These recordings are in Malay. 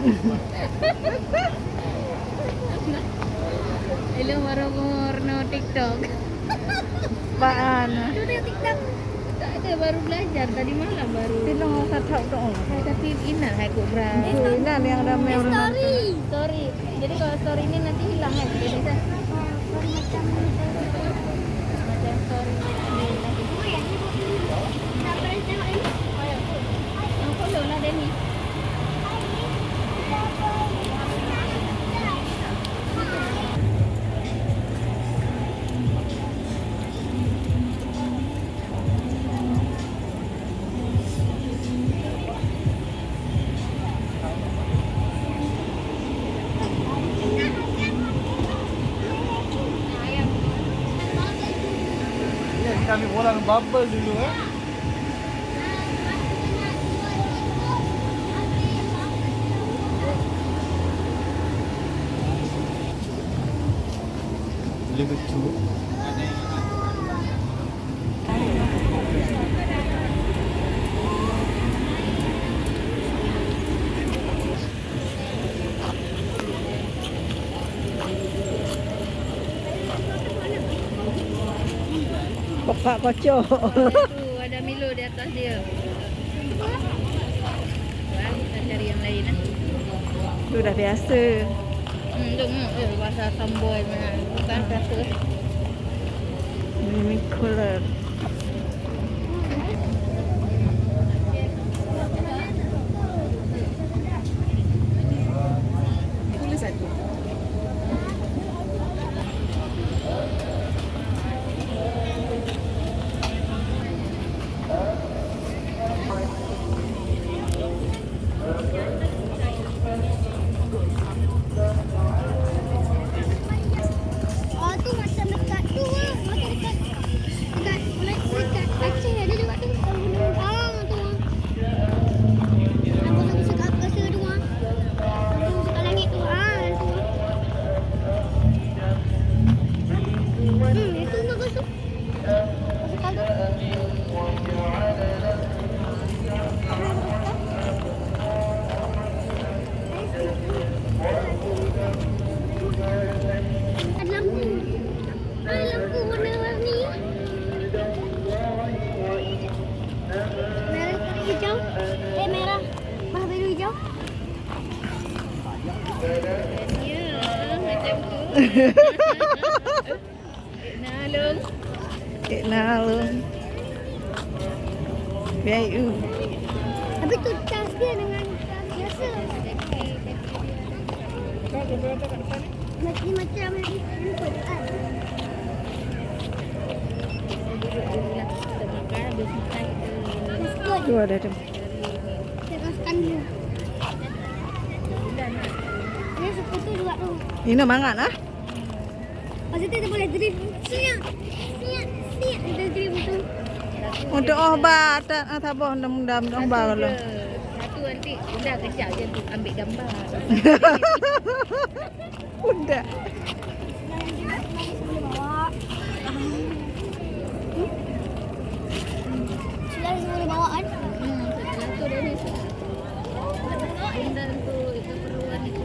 Hello, baru TikTok. Paano? Itu dia TikTok. Tak ada, baru belajar tadi malam baru. Tinong sa tao doon. Tapi ingat hai kok bra. Ina yang ramai orang nonton. Story. Jadi kalau story ini nanti hilang kan? Jadi macam story lagi. Yang follow lah Denny. Kami orang bubble dulu lucu. Kopak kocok. Tuh ada Milo di atas dia. Wah, kita cari yang lain lah. Sudah biasa. Bahasa tomboy mana? Bukan satu. Ini cooler. Tulis satu. Oh tu macam dekat tu lah. Macam dekat Aceh ada juga tu. Tu. Abang aku suka rasa tu ah. Aku suka langit tu tu. Itu bagus tu. Suka tu. Ada lampu. Lampu warna-warni. Merah kuning hijau. Merah. Bah biru hijau. Ya, macam tu. Nalung. Nalung. Biayu. Tapi tu cas dia dengan cas biasa. Macam handphone kan. Kita makan, habis makan kita Tu ada tu. Teruskan dulu. Dia seperti juga tu. Ini mangat ah. Lepas tu dia boleh drift. Siap. Dia drift tu. Untuk obat tabah dam obat kalau. Satu nanti udah kejap je tu ambil gambar. Udah. Sudah boleh bawa kan? Satu dah ni. Indah tu keperluan itu.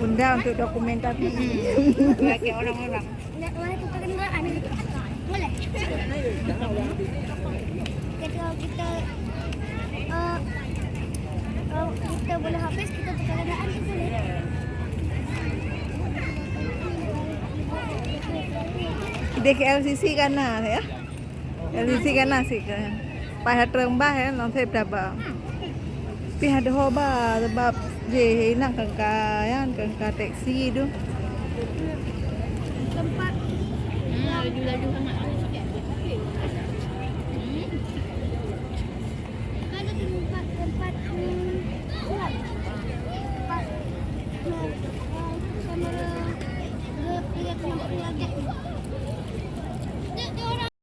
Bunda untuk dokumentasi. Bagi orang-orang. Boleh tukar kenderaan. Boleh. Kalau kita kita boleh habis kita tukar kenderaan tu boleh. Dia ke LCC kana ya. LCC kana sih kan. Pai terembah ya nanti berapa. Tapi ada hoba sebab je nak kangkayan kangka taksi tu. Tempat Laju-laju sangat.